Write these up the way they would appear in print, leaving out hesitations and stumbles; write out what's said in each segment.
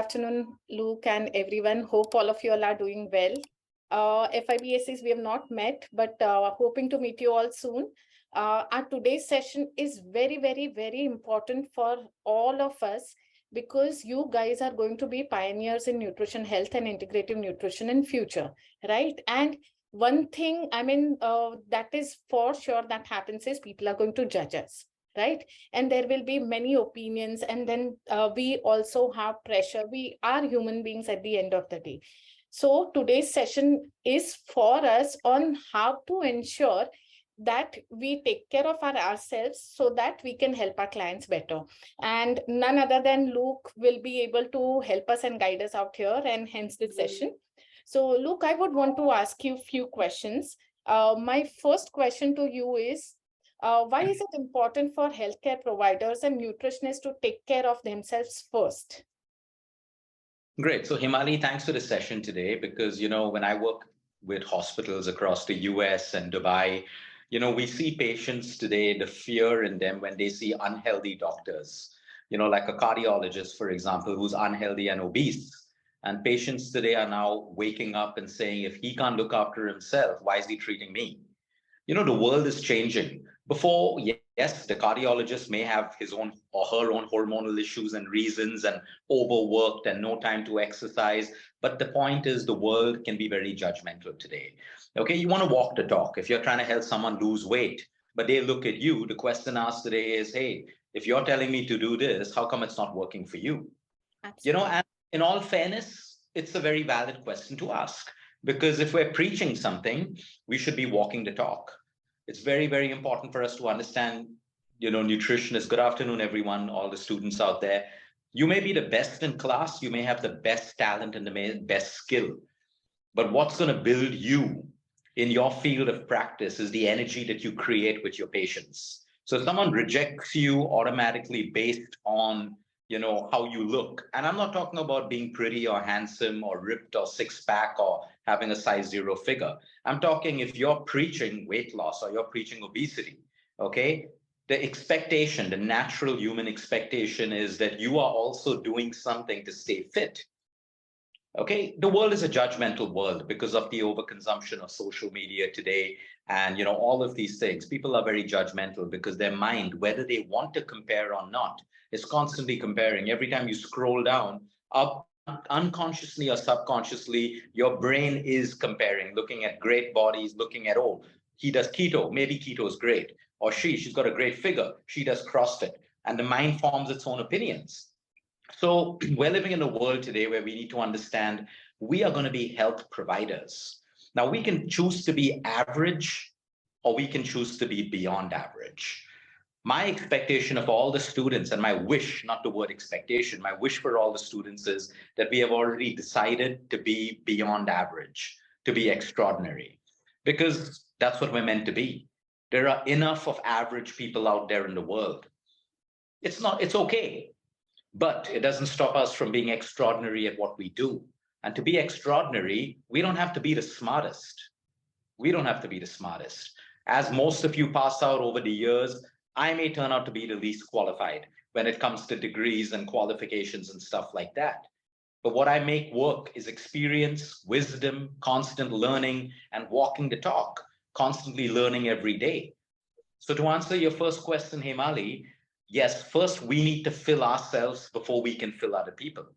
afternoon, Luke and everyone. Hope all of you all are doing well. FIBSCs, we have not met, but hoping to meet you all soon. Our today's session is very, very, very important for all of us because you guys are going to be pioneers in nutrition, health, and integrative nutrition in future, right? And one thing, that is for sure that happens is people are going to judge us, right? And there will be many opinions, and then we also have pressure. We are human beings at the end of the day. So today's session is for us on how to ensure that we take care of ourselves so that we can help our clients better. And none other than Luke will be able to help us and guide us out here, and hence this session. So Luke, I would want to ask you a few questions. My first question to you is, why is it important for healthcare providers and nutritionists to take care of themselves first? Great. So Himali, thanks for the session today, because, when I work with hospitals across the US and Dubai, we see patients today, the fear in them when they see unhealthy doctors, like a cardiologist, for example, who's unhealthy and obese. And patients today are now waking up and saying, if he can't look after himself, why is he treating me? The world is changing. Before, yes, the cardiologist may have his own or her own hormonal issues and reasons and overworked and no time to exercise. But the point is, the world can be very judgmental today. Okay, you want to walk the talk. If you're trying to help someone lose weight, but they look at you, the question asked today is, hey, if you're telling me to do this, how come it's not working for you? Absolutely. And in all fairness, it's a very valid question to ask. Because if we're preaching something, we should be walking the talk. It's very, very important for us to understand, nutritionists. Good afternoon, everyone, all the students out there. You may be the best in class. You may have the best talent and the best skill. But what's going to build you in your field of practice is the energy that you create with your patients. So if someone rejects you automatically based on how you look. And I'm not talking about being pretty or handsome or ripped or six-pack or having a size 0 figure. I'm talking if you're preaching weight loss or you're preaching obesity, okay? The expectation, the natural human expectation is that you are also doing something to stay fit. Okay, the world is a judgmental world because of the overconsumption of social media today and all of these things. People are very judgmental because their mind, whether they want to compare or not, is constantly comparing. Every time you scroll down, up unconsciously or subconsciously, your brain is comparing, looking at great bodies, looking at, oh, he does keto, maybe keto is great, or she's got a great figure, she does CrossFit, and the mind forms its own opinions. So we're living in a world today where we need to understand we are going to be health providers. Now, we can choose to be average or we can choose to be beyond average. My expectation of all the students, and my wish, not the word expectation, my wish for all the students is that we have already decided to be beyond average, to be extraordinary, because that's what we're meant to be. There are enough of average people out there in the world. It's okay. But it doesn't stop us from being extraordinary at what we do. And to be extraordinary, we don't have to be the smartest. We don't have to be the smartest. As most of you pass out over the years, I may turn out to be the least qualified when it comes to degrees and qualifications and stuff like that. But what I make work is experience, wisdom, constant learning, and walking the talk, constantly learning every day. So to answer your first question, Himali, yes, first we need to fill ourselves before we can fill other people.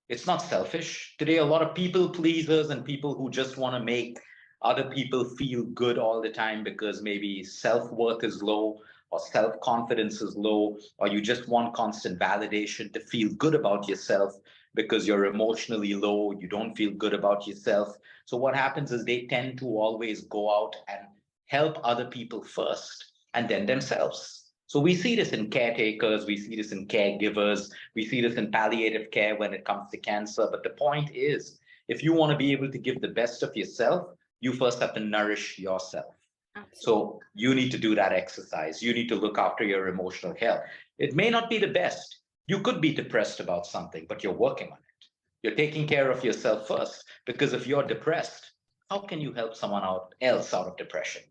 It's not selfish. Today, a lot of people pleasers and people who just want to make other people feel good all the time because maybe self-worth is low or self-confidence is low, or you just want constant validation to feel good about yourself because you're emotionally low, you don't feel good about yourself. So what happens is they tend to always go out and help other people first and then themselves. So we see this in caretakers, we see this in caregivers, we see this in palliative care when it comes to cancer. But the point is, if you want to be able to give the best of yourself, you first have to nourish yourself. Absolutely. So you need to do that exercise. You need to look after your emotional health. It may not be the best. You could be depressed about something, but you're working on it. You're taking care of yourself first, because if you're depressed, how can you help someone else out of depression?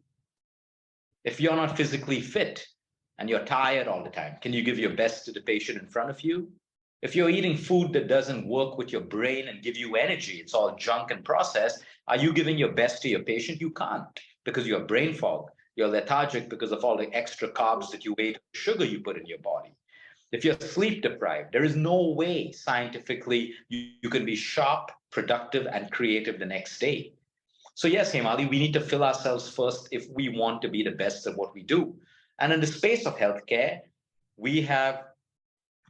If you're not physically fit, and you're tired all the time, can you give your best to the patient in front of you? If you're eating food that doesn't work with your brain and give you energy, it's all junk and processed, are you giving your best to your patient? You can't, because you have brain fog. You're lethargic because of all the extra carbs that you ate, sugar you put in your body. If you're sleep deprived, there is no way scientifically you can be sharp, productive, and creative the next day. So yes, Hemali, we need to fill ourselves first if we want to be the best at what we do. And in the space of healthcare, we have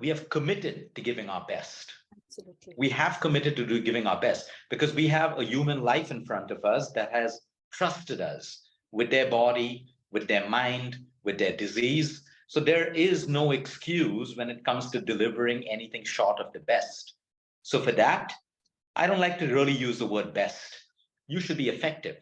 we have committed to giving our best. Absolutely. We have committed to giving our best because we have a human life in front of us that has trusted us with their body, with their mind, with their disease. So there is no excuse when it comes to delivering anything short of the best. So for that, I don't like to really use the word best. You should be effective.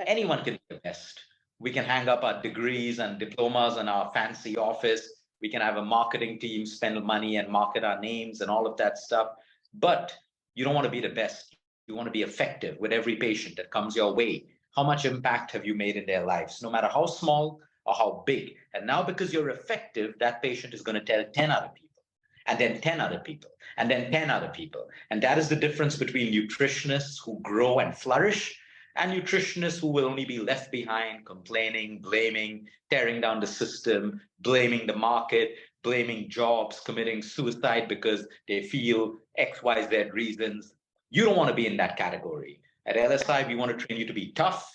Anyone can be the best. We can hang up our degrees and diplomas in our fancy office. We can have a marketing team spend money and market our names and all of that stuff. But you don't want to be the best. You want to be effective with every patient that comes your way. How much impact have you made in their lives, no matter how small or how big? And now, because you're effective, that patient is going to tell 10 other people, and then 10 other people, and then 10 other people. And that is the difference between nutritionists who grow and flourish and nutritionists who will only be left behind, complaining, blaming, tearing down the system, blaming the market, blaming jobs, committing suicide because they feel XYZ reasons. You don't want to be in that category. At LSI, we want to train you to be tough.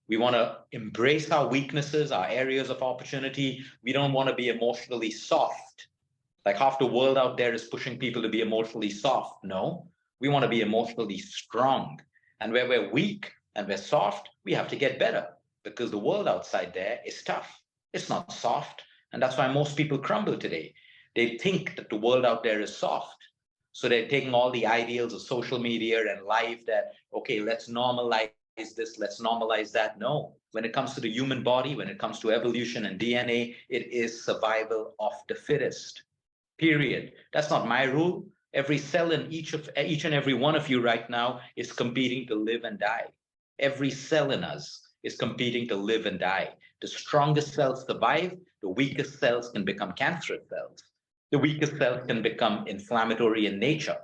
We want to embrace our weaknesses, our areas of opportunity. We don't want to be emotionally soft. Like half the world out there is pushing people to be emotionally soft. No, we want to be emotionally strong. And where we're weak and we're soft, we have to get better because the world outside there is tough. It's not soft. And that's why most people crumble today. They think that the world out there is soft. So they're taking all the ideals of social media and life that, okay, let's normalize this, let's normalize that. No, when it comes to the human body, when it comes to evolution and DNA, it is survival of the fittest. Period. That's not my rule. Every cell in each and every one of you right now is competing to live and die. Every cell in us is competing to live and die. The strongest cells survive. The weakest cells can become cancerous cells. The weakest cells can become inflammatory in nature.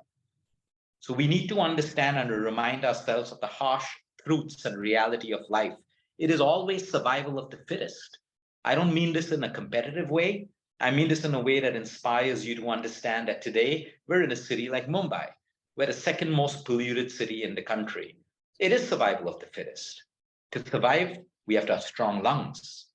So we need to understand and remind ourselves of the harsh truths and reality of life. It is always survival of the fittest. I don't mean this in a competitive way. I mean this in a way that inspires you to understand that today we're in a city like Mumbai. We're the second most polluted city in the country. It is survival of the fittest. To survive, we have to have strong lungs.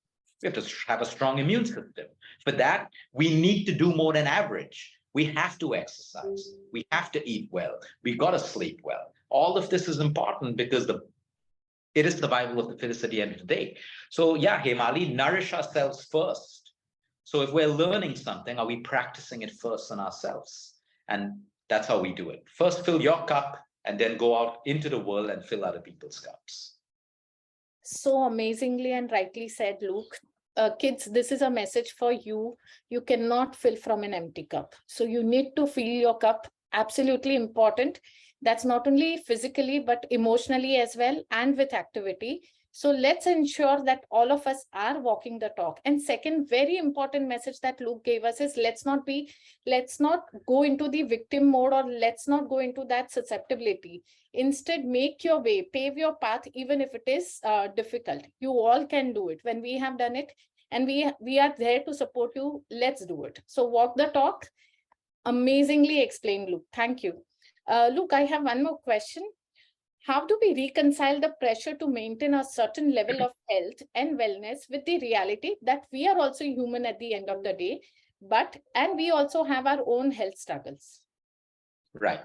We have to have a strong immune system. For that, we need to do more than average. We have to exercise. We have to eat well. We got to sleep well. All of this is important because it is survival of the fittest at the end of the day. So yeah, Hemali, nourish ourselves first. So if we're learning something, are we practicing it first on ourselves? And that's how we do it. First, fill your cup and then go out into the world and fill other people's cups. So amazingly and rightly said, Luke. Kids, this is a message for you. You cannot fill from an empty cup. So you need to fill your cup. Absolutely important. That's not only physically, but emotionally as well, and with activity. So let's ensure that all of us are walking the talk. And second, very important message that Luke gave us is let's not go into the victim mode, or let's not go into that susceptibility. Instead, make your way, pave your path, even if it is difficult. You all can do it. When we have done it, and we are there to support you, let's do it. So walk the talk. Amazingly explained, Luke. Thank you. Luke, I have one more question. How do we reconcile the pressure to maintain a certain level of health and wellness with the reality that we are also human at the end of the day, and we also have our own health struggles? Right.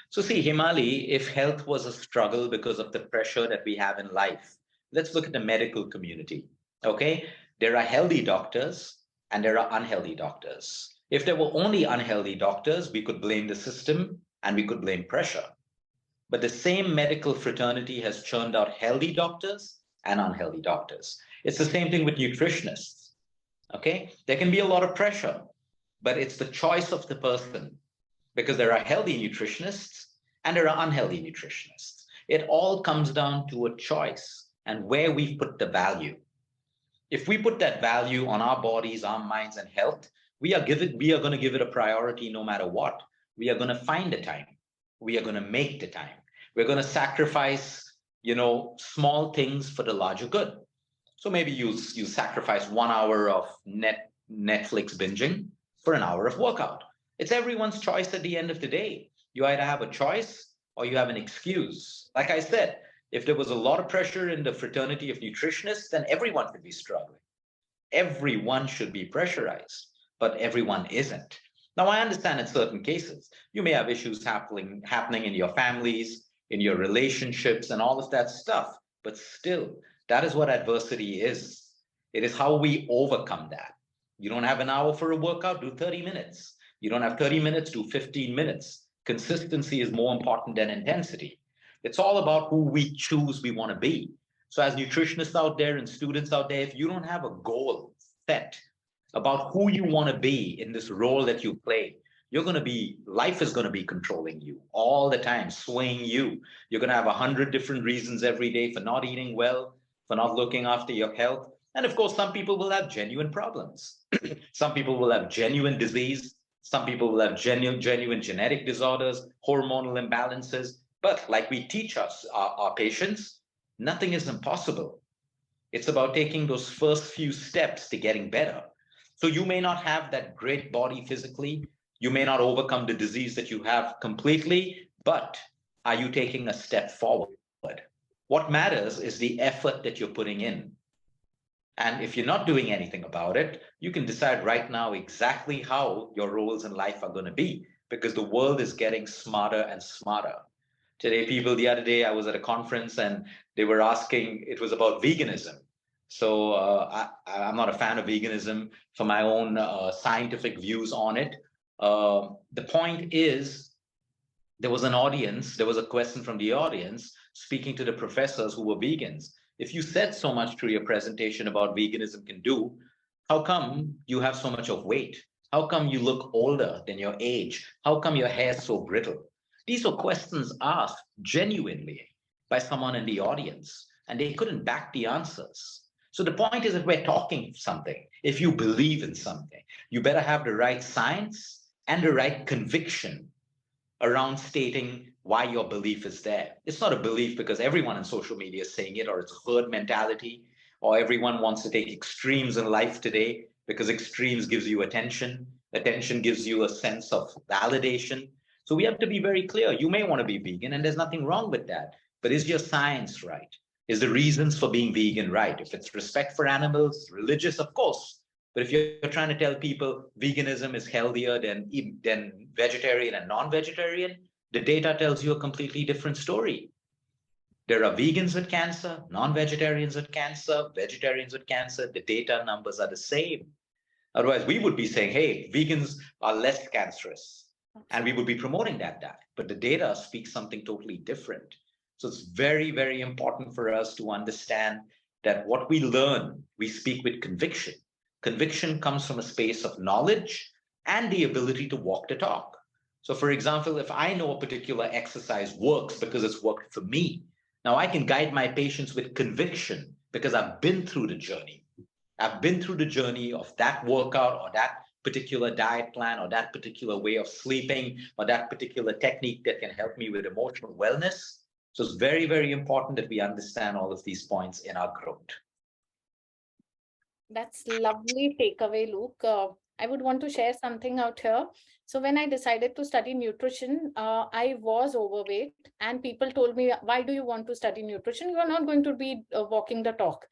So see, Himali, if health was a struggle because of the pressure that we have in life, let's look at the medical community. Okay. There are healthy doctors and there are unhealthy doctors. If there were only unhealthy doctors, we could blame the system and we could blame pressure. But the same medical fraternity has churned out healthy doctors and unhealthy doctors. It's the same thing with nutritionists. Okay. There can be a lot of pressure, but it's the choice of the person, because there are healthy nutritionists and there are unhealthy nutritionists. It all comes down to a choice and where we put the value. If we put that value on our bodies, our minds, and health, we are going to give it a priority no matter what. We are going to find the time. We are going to make the time. We're going to sacrifice, small things for the larger good. So maybe you sacrifice 1 hour of Netflix binging for an hour of workout. It's everyone's choice at the end of the day. You either have a choice or you have an excuse. Like I said, if there was a lot of pressure in the fraternity of nutritionists, then everyone could be struggling. Everyone should be pressurized, but everyone isn't. Now, I understand in certain cases, you may have issues happening in your families, in your relationships, and all of that stuff. But still, that is what adversity is. It is how we overcome that. You don't have an hour for a workout, do 30 minutes. You don't have 30 minutes, do 15 minutes. Consistency is more important than intensity. It's all about who we choose we want to be. So, as nutritionists out there and students out there, if you don't have a goal set about who you want to be in this role that you play, life is going to be controlling you all the time, swaying you. You're going to have 100 different reasons every day for not eating well, for not looking after your health. And of course, some people will have genuine problems. Some people will have genuine disease. Some people will have genuine genetic disorders, hormonal imbalances. But like we teach our patients, nothing is impossible. It's about taking those first few steps to getting better. So you may not have that great body physically. You may not overcome the disease that you have completely, but are you taking a step forward? What matters is the effort that you're putting in. And if you're not doing anything about it, you can decide right now exactly how your roles in life are going to be, because the world is getting smarter and smarter. The other day, I was at a conference and they were asking, it was about veganism. So I'm not a fan of veganism for my own scientific views on it. The point is, there was a question from the audience speaking to the professors who were vegans. If you said so much through your presentation about veganism can do, how come you have so much of weight? How come you look older than your age? How come your hair is so brittle? These were questions asked genuinely by someone in the audience, and they couldn't back the answers. So the point is, if we're talking something, if you believe in something, you better have the right science and the right conviction around stating why your belief is there. It's not a belief because everyone in social media is saying it, or it's herd mentality, or everyone wants to take extremes in life today because extremes gives you attention. Attention gives you a sense of validation. So we have to be very clear. You may want to be vegan, and there's nothing wrong with that. But is your science right? Is the reasons for being vegan right? If it's respect for animals, religious, of course. But if you're trying to tell people veganism is healthier than vegetarian and non-vegetarian, the data tells you a completely different story. There are vegans with cancer, non-vegetarians with cancer, vegetarians with cancer. The data numbers are the same. Otherwise, we would be saying, hey, vegans are less cancerous. And we would be promoting that diet. But the data speaks something totally different. So it's very, very important for us to understand that what we learn, we speak with conviction. Conviction comes from a space of knowledge and the ability to walk the talk. So, for example, if I know a particular exercise works because it's worked for me, now I can guide my patients with conviction because I've been through the journey. I've been through the journey of that workout or that particular diet plan or that particular way of sleeping or that particular technique that can help me with emotional wellness. So it's very, very important that we understand all of these points in our growth. That's lovely takeaway, Luke. I would want to share something out here. So when I decided to study nutrition, I was overweight, and people told me, why do you want to study nutrition? You are not going to be walking the talk.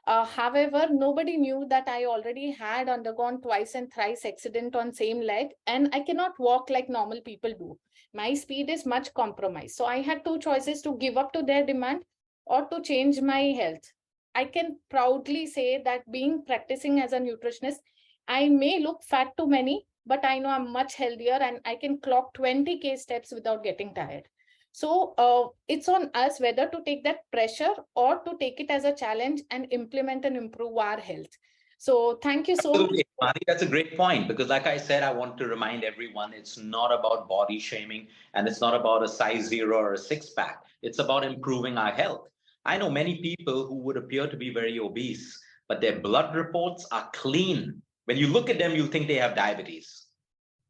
However, nobody knew that I already had undergone twice and thrice accident on same leg, and I cannot walk like normal people do. My speed is much compromised. So I had two choices: to give up to their demand or to change my health. I can proudly say that being practicing as a nutritionist, I may look fat to many, but I know I'm much healthier and I can clock 20K steps without getting tired. So it's on us whether to take that pressure or to take it as a challenge and implement and improve our health. So thank you so much. Absolutely, Mani, that's a great point because, like I said, I want to remind everyone it's not about body shaming and it's not about a size 0 or a six pack. It's about improving our health. I know many people who would appear to be very obese, but their blood reports are clean. When you look at them, you think they have diabetes.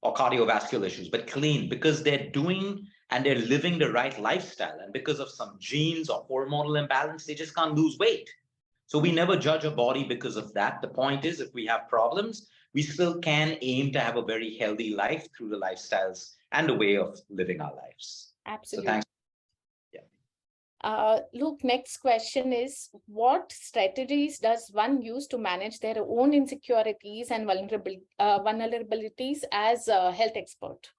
or cardiovascular issues, but clean because they're doing and they're living the right lifestyle. And because of some genes or hormonal imbalance, they just can't lose weight. So we never judge a body because of that. The point is, if we have problems, we still can aim to have a very healthy life through the lifestyles and the way of living our lives. So Absolutely. thanks. Yeah. Luke, next question is, what strategies does one use to manage their own insecurities and vulnerabilities as a health expert?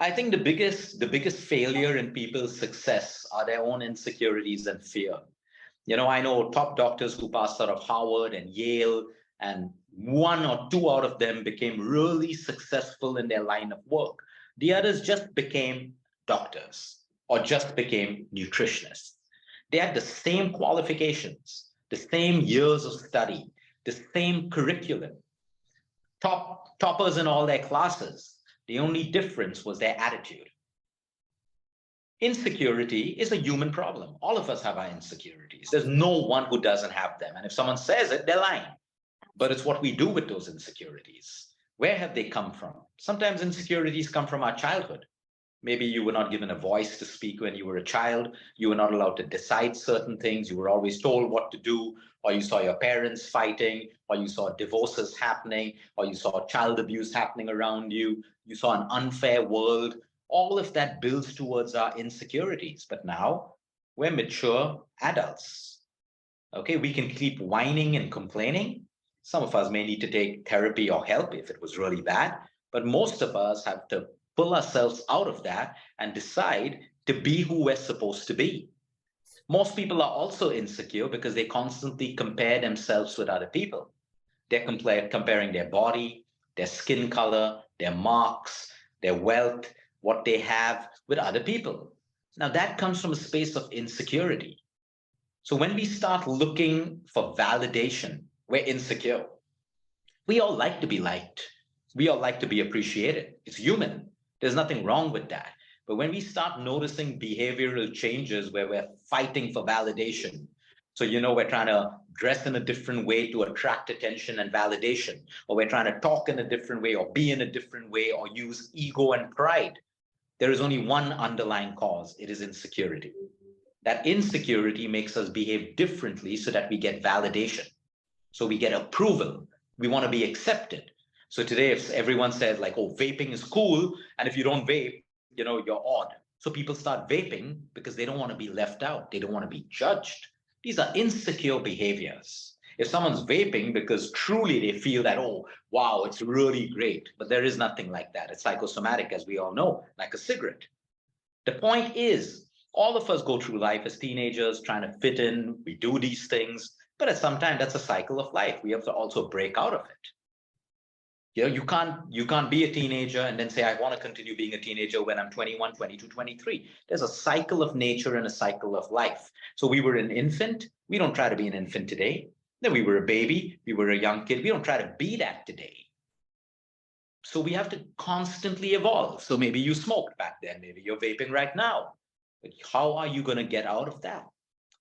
I think the biggest failure in people's success are their own insecurities and fear. I know top doctors who passed out of Harvard and Yale, and one or two out of them became really successful in their line of work. The others just became doctors or just became nutritionists. They had the same qualifications, the same years of study, the same curriculum, toppers in all their classes. The only difference was their attitude. Insecurity is a human problem. All of us have our insecurities. There's no one who doesn't have them. And if someone says it, they're lying. But it's what we do with those insecurities. Where have they come from? Sometimes insecurities come from our childhood. Maybe you were not given a voice to speak when you were a child. You were not allowed to decide certain things. You were always told what to do, or you saw your parents fighting, or you saw divorces happening, or you saw child abuse happening around you. You saw an unfair world. All of that builds towards our insecurities. But now we're mature adults. Okay, we can keep whining and complaining. Some of us may need to take therapy or help if it was really bad, but most of us have to pull ourselves out of that and decide to be who we're supposed to be. Most people are also insecure because they constantly compare themselves with other people. They're comparing their body, their skin color, their marks, their wealth, what they have with other people. Now, that comes from a space of insecurity. So when we start looking for validation, we're insecure. We all like to be liked. We all like to be appreciated. It's human. There's nothing wrong with that. But when we start noticing behavioral changes where we're fighting for validation, so, we're trying to dress in a different way to attract attention and validation, or we're trying to talk in a different way, or be in a different way, or use ego and pride, there is only one underlying cause. It is insecurity. That insecurity makes us behave differently so that we get validation. So we get approval. We want to be accepted. So today, if everyone says like, oh, vaping is cool, and if you don't vape, you're odd. So people start vaping because they don't want to be left out. They don't want to be judged. These are insecure behaviors. If someone's vaping because truly they feel that, oh, wow, it's really great, but there is nothing like that. It's psychosomatic, as we all know, like a cigarette. The point is, all of us go through life as teenagers trying to fit in. We do these things, but at some time, that's a cycle of life. We have to also break out of it. You can't be a teenager and then say, I want to continue being a teenager when I'm 21, 22, 23. There's a cycle of nature and a cycle of life. So we were an infant. We don't try to be an infant today. Then we were a baby. We were a young kid. We don't try to be that today. So we have to constantly evolve. So maybe you smoked back then. Maybe you're vaping right now. But how are you going to get out of that?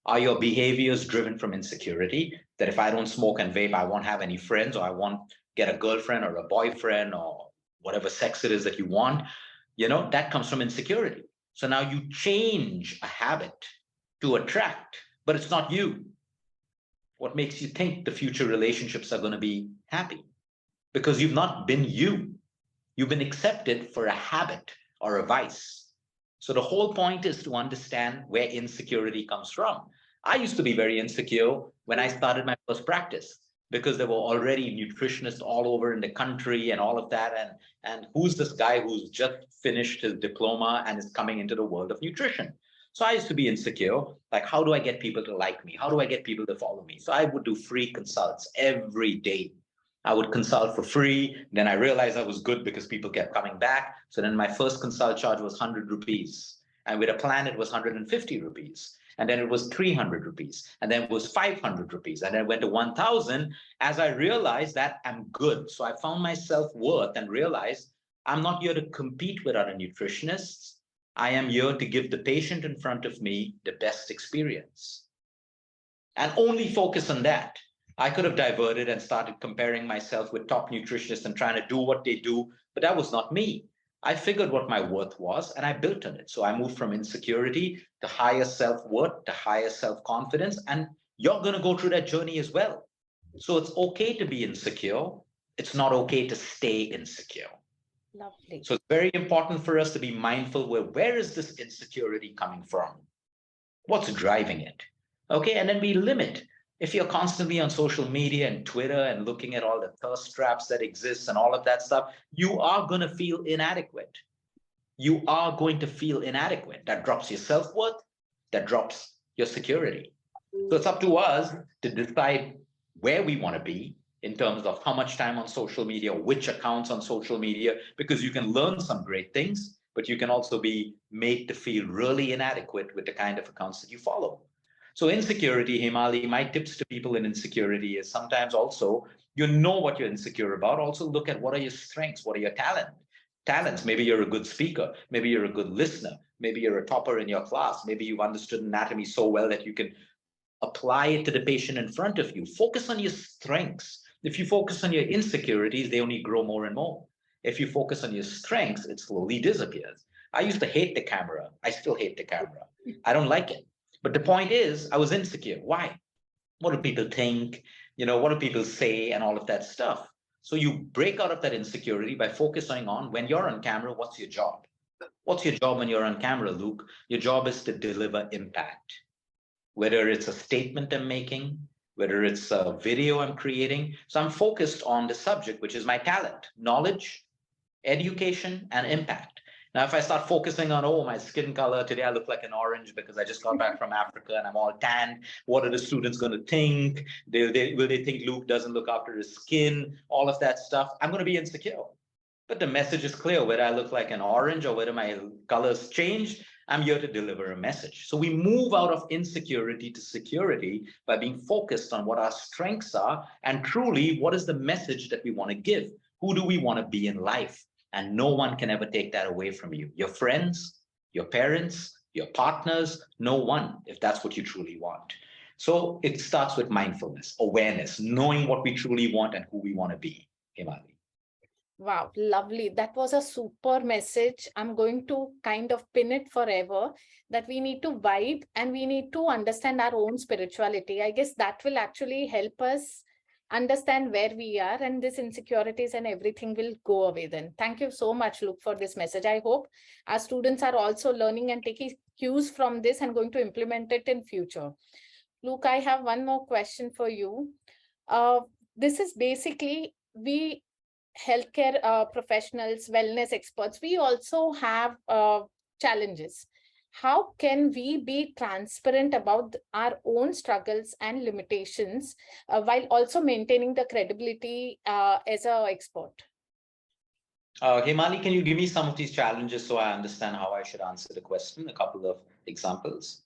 Are your behaviors driven from insecurity that if I don't smoke and vape, I won't have any friends, or I won't get a girlfriend or a boyfriend or whatever sex it is that you want? That comes from insecurity. So now you change a habit to attract, but it's not you. What makes you think the future relationships are going to be happy? Because you've not been you. You've been accepted for a habit or a vice. So the whole point is to understand where insecurity comes from. I used to be very insecure when I started my first practice because there were already nutritionists all over in the country and all of that. And who's this guy who's just finished his diploma and is coming into the world of nutrition? So I used to be insecure. Like, how do I get people to like me? How do I get people to follow me? So I would do free consults every day. I would consult for free. Then I realized I was good because people kept coming back. So then my first consult charge was 100 rupees. And with a plan, it was 150 rupees. And then it was 300 rupees. And then it was 500 rupees. And then it went to 1,000 as I realized that I'm good. So I found my self-worth and realized I'm not here to compete with other nutritionists. I am here to give the patient in front of me the best experience. And only focus on that. I could have diverted and started comparing myself with top nutritionists and trying to do what they do, but that was not me. I figured what my worth was and I built on it. So I moved from insecurity to higher self-worth, to higher self-confidence. And you're going to go through that journey as well. So it's okay to be insecure. It's not okay to stay insecure. Lovely. So it's very important for us to be mindful where is this insecurity coming from? What's driving it? Okay, and then we limit. If you're constantly on social media and Twitter and looking at all the thirst traps that exist and all of that stuff, you are going to feel inadequate. You are going to feel inadequate. That drops your self-worth, that drops your security. So it's up to us to decide where we want to be in terms of how much time on social media, which accounts on social media, because you can learn some great things, but you can also be made to feel really inadequate with the kind of accounts that you follow. So insecurity, Himali, my tips to people in insecurity is sometimes also, you know what you're insecure about. Also look at what are your strengths, what are your talents. Maybe you're a good speaker, maybe you're a good listener, maybe you're a topper in your class, maybe you've understood anatomy so well that you can apply it to the patient in front of you. Focus on your strengths. If you focus on your insecurities, they only grow more and more. If you focus on your strengths, it slowly disappears. I used to hate the camera. I still hate the camera. I don't like it. But the point is, I was insecure. Why? What do people think? What do people say and all of that stuff? So you break out of that insecurity by focusing on when you're on camera, what's your job? What's your job when you're on camera, Luke? Your job is to deliver impact. Whether it's a statement I'm making, whether it's a video I'm creating. So I'm focused on the subject, which is my talent, knowledge, education, and impact. Now, if I start focusing on, oh, my skin color, today I look like an orange because I just got back from Africa and I'm all tanned. What are the students going to think? Will they think Luke doesn't look after his skin? All of that stuff. I'm going to be insecure. But the message is clear. Whether I look like an orange or whether my colors changed, I'm here to deliver a message. So we move out of insecurity to security by being focused on what our strengths are and truly what is the message that we want to give. Who do we want to be in life? And no one can ever take that away from you. Your friends, your parents, your partners, no one, if that's what you truly want. So it starts with mindfulness, awareness, knowing what we truly want and who we want to be, Himali. Wow, lovely. That was a super message. I'm going to kind of pin it forever that we need to vibe and we need to understand our own spirituality. I guess that will actually help us understand where we are, and this insecurities and everything will go away then. Thank you so much, Luke, for this message. I hope our students are also learning and taking cues from this and going to implement it in future. Luke, I have one more question for you. This is basically, we healthcare professionals, wellness experts, we also have challenges. How can we be transparent about our own struggles and limitations while also maintaining the credibility as an expert? Himali, can you give me some of these challenges so I understand how I should answer the question? A couple of examples.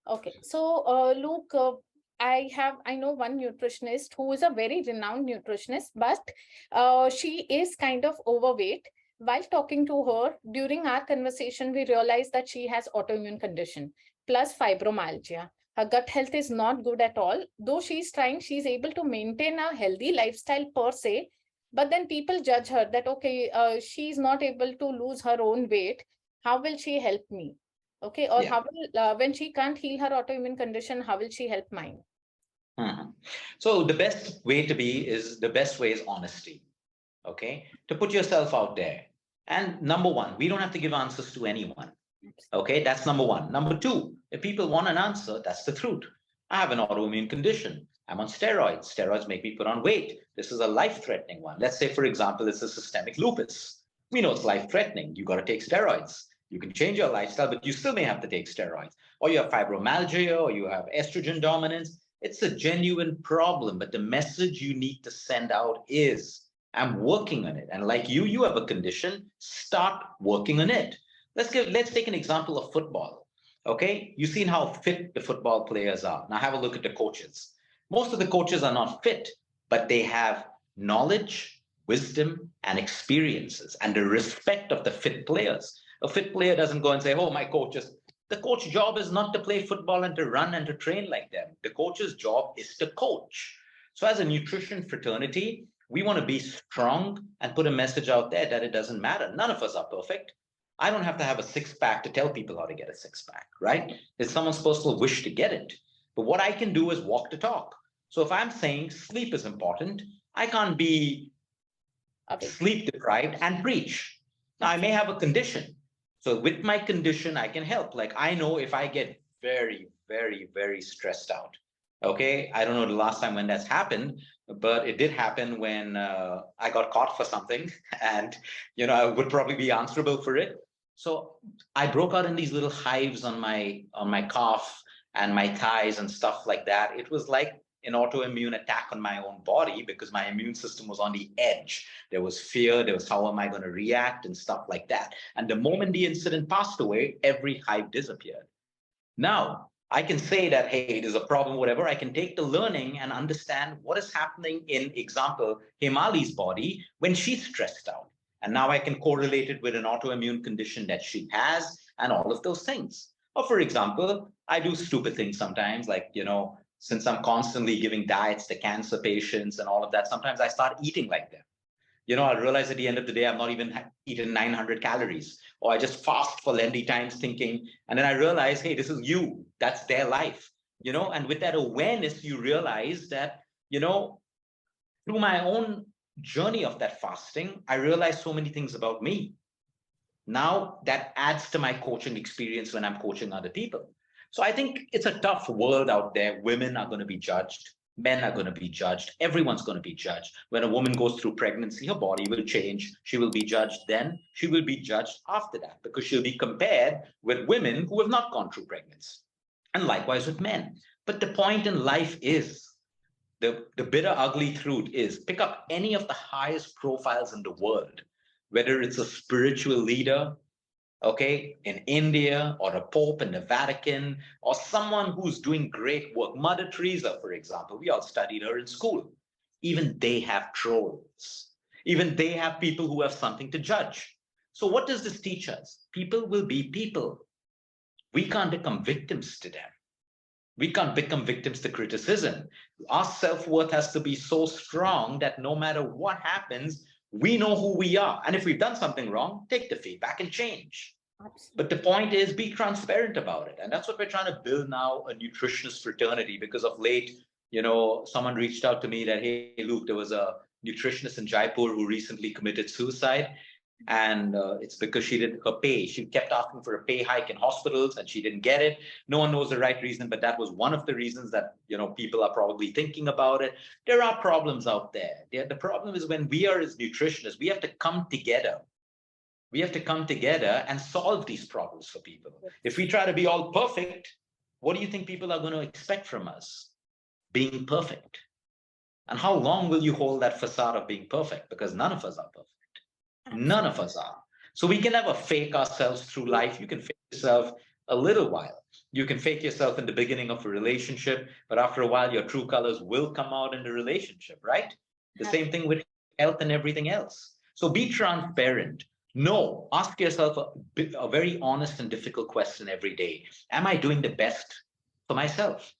Okay, so Luke, I know one nutritionist who is a very renowned nutritionist, but she is kind of overweight. While talking to her during our conversation, we realized that she has autoimmune condition plus fibromyalgia. Her gut health is not good at all. Though she's trying, she's able to maintain a healthy lifestyle per se, but then people judge her that, okay, she's not able to lose her own weight. How will she help me? Okay, or Yeah. how will, when she can't heal her autoimmune condition, how will she help mine? So the best way is honesty. Okay, to put yourself out there. And number one, we don't have to give answers to anyone. Okay, that's number one. Number two, if people want an answer, that's the truth. I have an autoimmune condition. I'm on steroids. Steroids make me put on weight. This is a life-threatening one. Let's say, for example, it's a systemic lupus. We know it's life-threatening. You got to take steroids. You can change your lifestyle, but you still may have to take steroids. Or you have fibromyalgia, or you have estrogen dominance. It's a genuine problem, but the message you need to send out is, I'm working on it. And like you have a condition, start working on it. Let's take an example of football. Okay, you've seen how fit the football players are. Now have a look at the coaches. Most of the coaches are not fit, but they have knowledge, wisdom, and experiences, and the respect of the fit players. A fit player doesn't go and say, oh, my coaches. The coach's job is not to play football and to run and to train like them. The coach's job is to coach. So as a nutrition fraternity, we want to be strong and put a message out there that it doesn't matter. None of us are perfect. I don't have to have a six-pack to tell people how to get a six-pack, right? It's someone's personal wish to get it. But what I can do is walk the talk. So if I'm saying sleep is important, I can't be sleep deprived and preach. Now, I may have a condition. So with my condition, I can help. Like I know if I get very, very, very stressed out, okay, I don't know the last time when that's happened, but it did happen when I got caught for something, and I would probably be answerable for it. So I broke out in these little hives on my calf and my thighs and stuff like that. It was like an autoimmune attack on my own body because my immune system was on the edge. There was fear, there was how am I going to react and stuff like that. And the moment the incident passed away, every hive disappeared. Now, I can say that, hey, there's a problem, whatever. I can take the learning and understand what is happening in, example, Himali's body when she's stressed out. And now I can correlate it with an autoimmune condition that she has and all of those things. Or for example, I do stupid things sometimes, like, since I'm constantly giving diets to cancer patients and all of that, sometimes I start eating like them. I'll realize at the end of the day, I'm not even eating 900 calories, or I just fast for lengthy times thinking. And then I realize, hey, this is you. That's their life, and with that awareness, you realize that, through my own journey of that fasting, I realized so many things about me. Now that adds to my coaching experience when I'm coaching other people. So I think it's a tough world out there. Women are going to be judged. Men are going to be judged. Everyone's going to be judged. When a woman goes through pregnancy, her body will change. She will be judged then. She will be judged after that because she'll be compared with women who have not gone through pregnancy. And likewise with men. But the point in life is, the bitter, ugly truth is, pick up any of the highest profiles in the world, whether it's a spiritual leader, okay, in India, or a pope in the Vatican, or someone who's doing great work. Mother Teresa, for example, we all studied her in school. Even they have trolls. Even they have people who have something to judge. So what does this teach us? People will be people. We can't become victims to them. We can't become victims to criticism. Our self-worth has to be so strong that no matter what happens, we know who we are. And if we've done something wrong, take the feedback and change. Absolutely. But the point is, be transparent about it. And that's what we're trying to build now, a nutritionist fraternity, because of late, someone reached out to me that, hey, Luke, there was a nutritionist in Jaipur who recently committed suicide. And it's because she did her pay. She kept asking for a pay hike in hospitals and she didn't get it. No one knows the right reason, but that was one of the reasons that, people are probably thinking about it. There are problems out there. The problem is when we are as nutritionists, we have to come together. We have to come together and solve these problems for people. If we try to be all perfect, what do you think people are going to expect from us? Being perfect. And how long will you hold that facade of being perfect? Because none of us are perfect. None of us are. So we can never fake ourselves through life. You can fake yourself a little while. You can fake yourself in the beginning of a relationship, but after a while, your true colors will come out in the relationship, right? The same thing with health and everything else. So be transparent. No, ask yourself a very honest and difficult question every day. Am I doing the best for myself?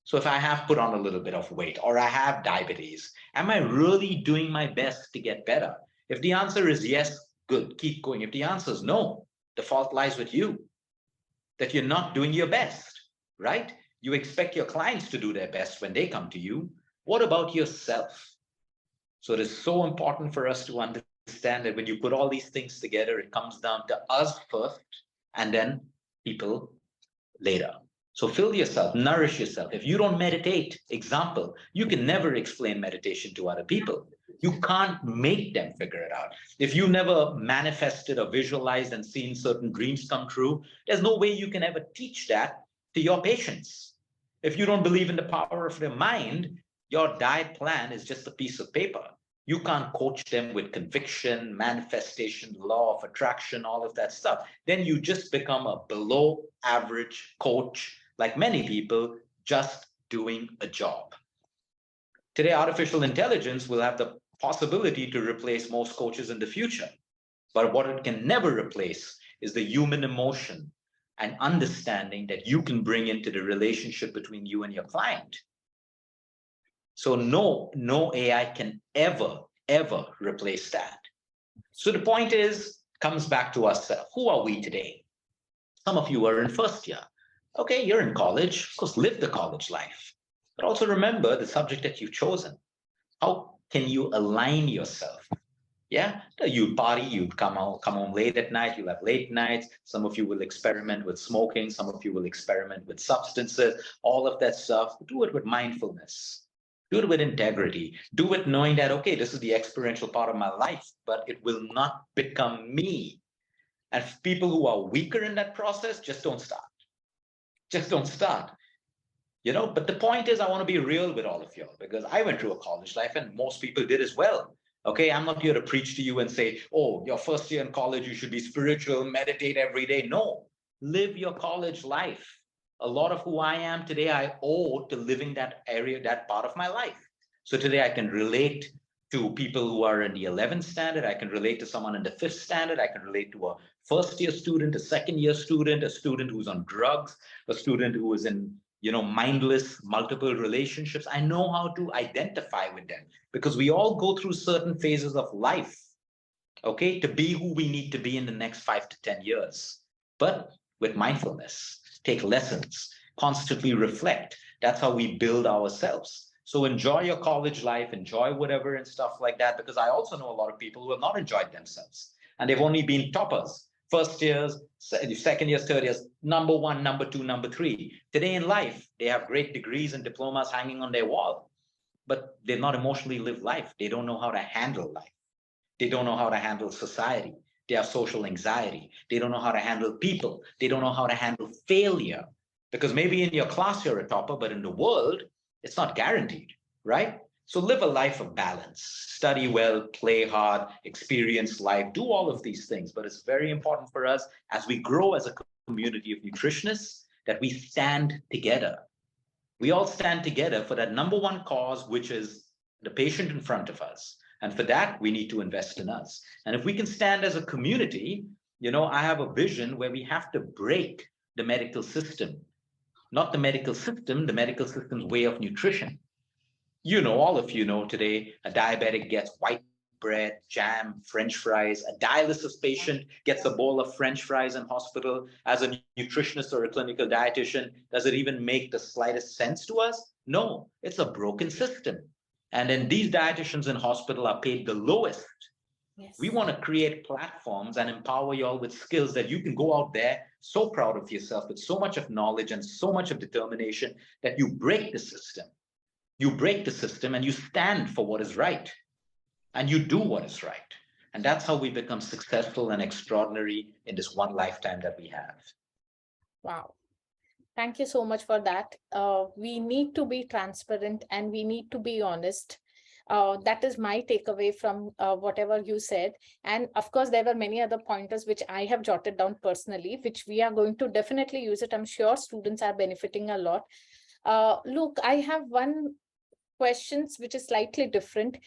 So if I have put on a little bit of weight or I have diabetes, am I really doing my best to get better? If the answer is yes, good, keep going. If the answer is no, the fault lies with you, that you're not doing your best, right? You expect your clients to do their best when they come to you. What about yourself? So it is so important for us to understand that when you put all these things together, it comes down to us first and then people later. So fill yourself, nourish yourself. If you don't meditate, example, you can never explain meditation to other people. You can't make them figure it out. If you never manifested or visualized and seen certain dreams come true, there's no way you can ever teach that to your patients. If you don't believe in the power of the mind, your diet plan is just a piece of paper. You can't coach them with conviction, manifestation, law of attraction, all of that stuff. Then you just become a below average coach, like many people, just doing a job. Today, artificial intelligence will have the possibility to replace most coaches in the future. But what it can never replace is the human emotion and understanding that you can bring into the relationship between you and your client. So no AI can ever replace that. So the point is, comes back to ourselves. Who are we today? Some of you are in first year. Okay, you're in college. Of course, live the college life. But also remember the subject that you've chosen. How can you align yourself? Yeah, you party, you come home late at night, you'll have late nights. Some of you will experiment with smoking, some of you will experiment with substances, all of that stuff. Do it with mindfulness. Do it with integrity. Do it knowing that, okay, this is the experiential part of my life, but it will not become me. And people who are weaker in that process, just don't start. Just don't start. But the point is, I want to be real with all of you because I went through a college life and most people did as well. Okay, I'm not here to preach to you and say, oh, your first year in college, you should be spiritual, meditate every day. No, live your college life. A lot of who I am today, I owe to living that area, that part of my life. So today I can relate to people who are in the 11th standard. I can relate to someone in the 5th standard. I can relate to a first year student, a second year student, a student who's on drugs, a student who is in mindless multiple relationships. I know how to identify with them because we all go through certain phases of life, okay, to be who we need to be in the next 5 to 10 years. But with mindfulness, take lessons, constantly reflect. That's how we build ourselves. So enjoy your college life, enjoy whatever and stuff like that, because I also know a lot of people who have not enjoyed themselves and they've only been toppers. First years, second years, third years, number one, number two, number three. Today in life, they have great degrees and diplomas hanging on their wall, but they've not emotionally lived life. They don't know how to handle life. They don't know how to handle society. They have social anxiety. They don't know how to handle people. They don't know how to handle failure. Because maybe in your class you're a topper, but in the world, it's not guaranteed, right? So live a life of balance. Study well, play hard, experience life, do all of these things. But it's very important for us as we grow as a community of nutritionists that we stand together. We all stand together for that number one cause, which is the patient in front of us. And for that, we need to invest in us. And if we can stand as a community, I have a vision where we have to break the medical system, not the medical system, the medical system's way of nutrition. All of you know today, a diabetic gets white bread, jam, French fries. A dialysis patient gets a bowl of French fries in hospital. As a nutritionist or a clinical dietitian, does it even make the slightest sense to us? No, it's a broken system. And then these dietitians in hospital are paid the lowest. Yes. We want to create platforms and empower you all with skills that you can go out there so proud of yourself with so much of knowledge and so much of determination that you break the system. You break the system and you stand for what is right and you do what is right. And that's how we become successful and extraordinary in this one lifetime that we have. Wow. Thank you so much for that. We need to be transparent and we need to be honest. That is my takeaway from whatever you said. And of course, there were many other pointers which I have jotted down personally, which we are going to definitely use it. I'm sure students are benefiting a lot. Look, I have one questions which is slightly different.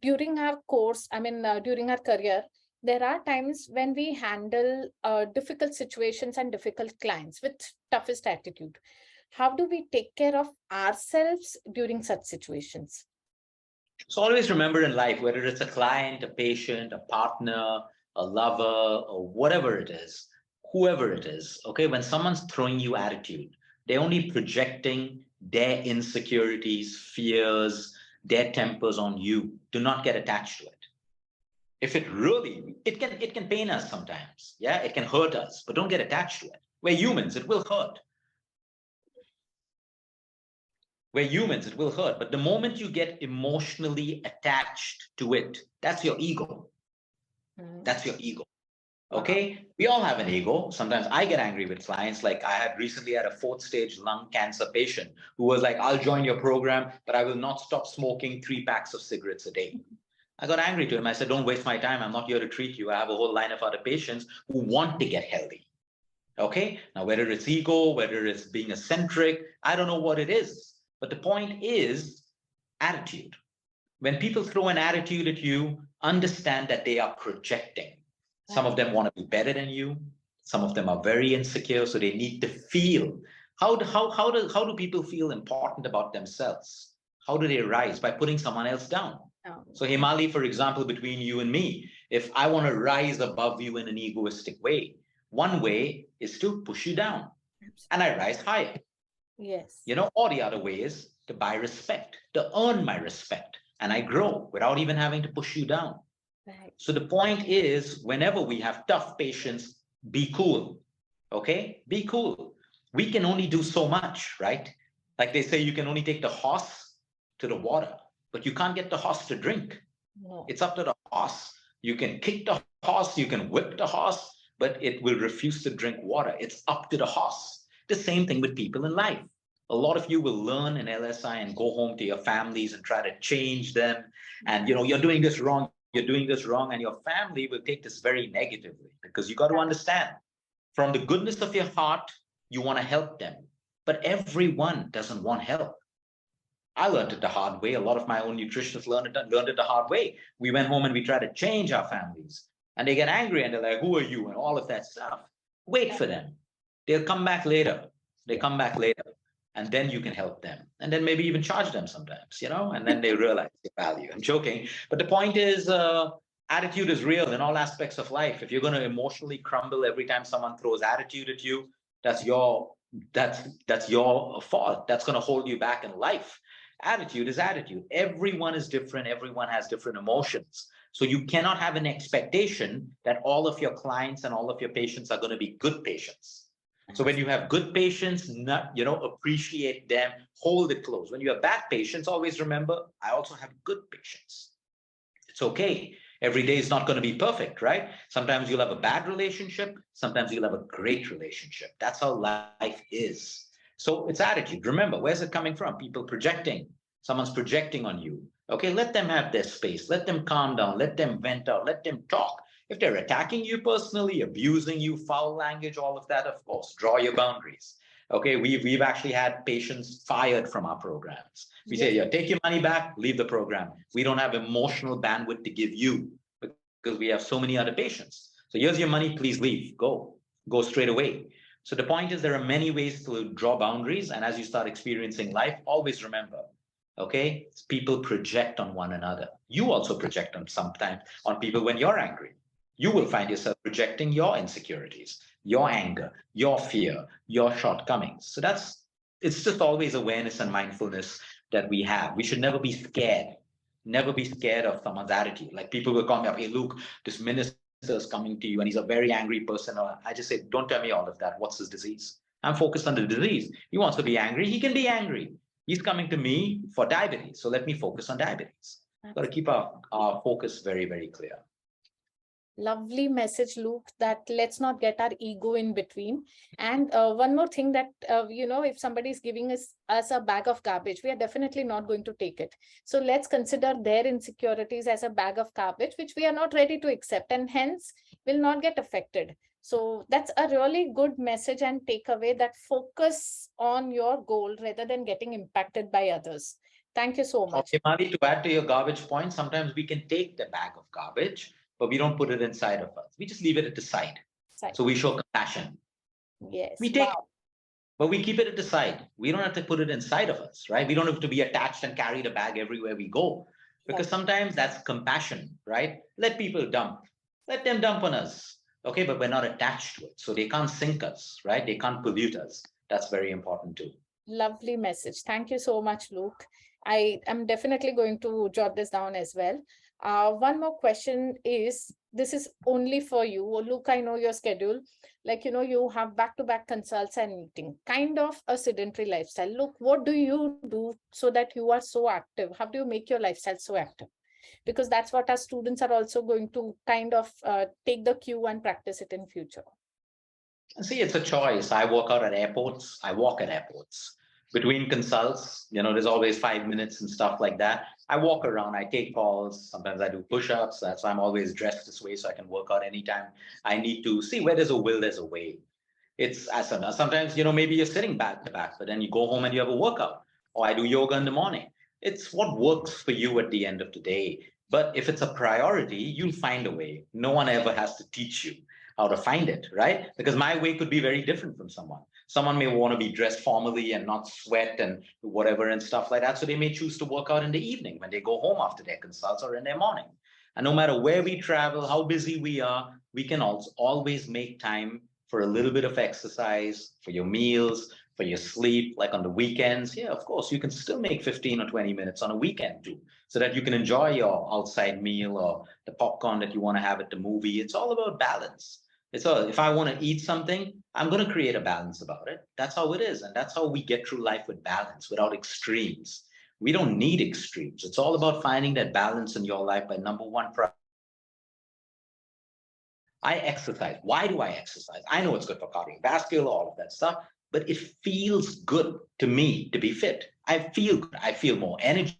During our course, during our career, there are times when we handle difficult situations and difficult clients with toughest attitude. How do we take care of ourselves during such situations? So always remember in life, whether it's a client, a patient, a partner, a lover, or whatever it is, whoever it is, okay, when someone's throwing you attitude, they're only projecting their insecurities, fears, their tempers on you. Do not get attached to it. If it can pain us sometimes. Yeah, it can hurt us, but don't get attached to it. We're humans, it will hurt. We're humans, it will hurt. But the moment you get emotionally attached to it, that's your ego. That's your ego. Okay, we all have an ego. Sometimes I get angry with clients. Like I had recently had a 4th stage lung cancer patient who was like, I'll join your program, but I will not stop smoking 3 packs of cigarettes a day. I got angry to him. I said, don't waste my time. I'm not here to treat you. I have a whole line of other patients who want to get healthy. Okay, now whether it's ego, whether it's being eccentric, I don't know what it is. But the point is attitude. When people throw an attitude at you, understand that they are projecting. Some of them want to be better than you. Some of them are very insecure, so they need to feel. How do people feel important about themselves? How do they rise? By putting someone else down. So Himali, for example, between you and me, if I want to rise above you in an egoistic way, one way is to push you down and I rise higher. Yes. Or the other way is to buy respect, to earn my respect, and I grow without even having to push you down. Right. So the point is, whenever we have tough patients, be cool. Okay? Be cool. We can only do so much, right? Like they say, you can only take the horse to the water, but you can't get the horse to drink. No. It's up to the horse. You can kick the horse, you can whip the horse, but it will refuse to drink water. It's up to the horse. The same thing with people in life. A lot of you will learn in LSI and go home to your families and try to change them. And you're doing this wrong, you're doing this wrong, and your family will take this very negatively, because you got to understand, from the goodness of your heart, you want to help them. But everyone doesn't want help. I learned it the hard way. A lot of my own nutritionists learned it the hard way. We went home and we tried to change our families. And they get angry and they're like, who are you? And all of that stuff. Wait for them. They'll come back later. They come back later. And then you can help them. And then maybe even charge them sometimes, and then they realize the value. I'm joking. But the point is, attitude is real in all aspects of life. If you're going to emotionally crumble every time someone throws attitude at you, that's your fault. That's going to hold you back in life. Attitude is attitude. Everyone is different. Everyone has different emotions. So you cannot have an expectation that all of your clients and all of your patients are going to be good patients. So when you have good patients, appreciate them, hold it close. When you have bad patients, always remember, I also have good patients. It's okay. Every day is not going to be perfect, right? Sometimes you'll have a bad relationship. Sometimes you'll have a great relationship. That's how life is. So it's attitude. Remember, where's it coming from? People projecting. Someone's projecting on you. Okay, let them have their space. Let them calm down. Let them vent out. Let them talk. If they're attacking you personally, abusing you, foul language, all of that, of course, draw your boundaries. Okay, we've actually had patients fired from our programs. We say, yeah, take your money back, leave the program. We don't have emotional bandwidth to give you because we have so many other patients. So here's your money, please leave. Go straight away. So the point is, there are many ways to draw boundaries. And as you start experiencing life, always remember, okay, people project on one another. You also project on sometimes on people when you're angry. You will find yourself projecting your insecurities, your anger, your fear, your shortcomings. So it's just always awareness and mindfulness that we have. We should never be scared. Never be scared of someone's attitude. Like people will call me up, hey, Luke, this minister is coming to you and he's a very angry person. I just say, don't tell me all of that. What's his disease? I'm focused on the disease. He wants to be angry. He can be angry. He's coming to me for diabetes. So let me focus on diabetes. Got to keep our focus very, very clear. Lovely message, Luke, that let's not get our ego in between. And one more thing that, if somebody is giving us a bag of garbage, we are definitely not going to take it. So let's consider their insecurities as a bag of garbage, which we are not ready to accept and hence will not get affected. So that's a really good message and takeaway, that focus on your goal rather than getting impacted by others. Thank you so much. Okay, Mali, to add to your garbage point, sometimes we can take the bag of garbage, but we don't put it inside of us. We just leave it at the side. So we show compassion. Yes. We take it, but we keep it at the side. We don't have to put it inside of us, right? We don't have to be attached and carry the bag everywhere we go, because sometimes that's compassion, right? Let people dump. Let them dump on us. Okay, but we're not attached to it. So they can't sink us, right? They can't pollute us. That's very important too. Lovely message. Thank you so much, Luke. I am definitely going to jot this down as well. One more question is, this is only for you. Luke, I know your schedule. Like, you have back-to-back consults and meeting, kind of a sedentary lifestyle. Luke, what do you do so that you are so active? How do you make your lifestyle so active? Because that's what our students are also going to kind of take the cue and practice it in future. See, it's a choice. I work out at airports. I walk at airports. Between consults, there's always 5 minutes and stuff like that. I walk around, I take calls. Sometimes I do push-ups. That's why I'm always dressed this way so I can work out anytime I need to. See, where there's a will, there's a way. It's asana. Sometimes, maybe you're sitting back to back, but then you go home and you have a workout. Or I do yoga in the morning. It's what works for you at the end of the day. But if it's a priority, you'll find a way. No one ever has to teach you how to find it, right? Because my way could be very different from someone. Someone may want to be dressed formally and not sweat and whatever and stuff like that. So they may choose to work out in the evening when they go home after their consults or in their morning. And no matter where we travel, how busy we are, we can also always make time for a little bit of exercise, for your meals, for your sleep, like on the weekends. Yeah, of course, you can still make 15 or 20 minutes on a weekend too, so that you can enjoy your outside meal or the popcorn that you want to have at the movie. It's all about balance. It's all, if I want to eat something, I'm going to create a balance about it. That's how it is. And that's how we get through life with balance, without extremes. We don't need extremes. It's all about finding that balance in your life by number one. I exercise. Why do I exercise? I know it's good for cardiovascular, all of that stuff, but it feels good to me to be fit. I feel good. I feel more energy.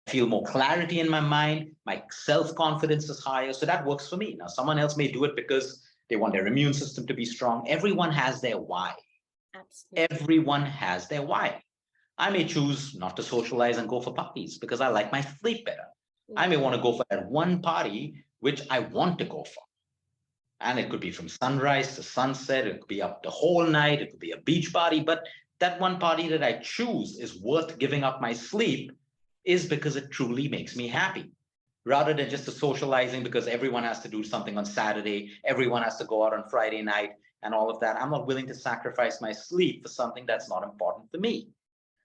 I feel more clarity in my mind. My self-confidence is higher. So that works for me. Now, someone else may do it because they want their immune system to be strong. Everyone has their why. Absolutely. Everyone has their why. I may choose not to socialize and go for parties because I like my sleep better. I may want to go for that one party which I want to go for. And it could be from sunrise to sunset. It could be up the whole night. It could be a beach party. But that one party that I choose is worth giving up my sleep is because it truly makes me happy. Rather than just a socializing because everyone has to do something on Saturday, everyone has to go out on Friday night and all of that. I'm not willing to sacrifice my sleep for something that's not important to me.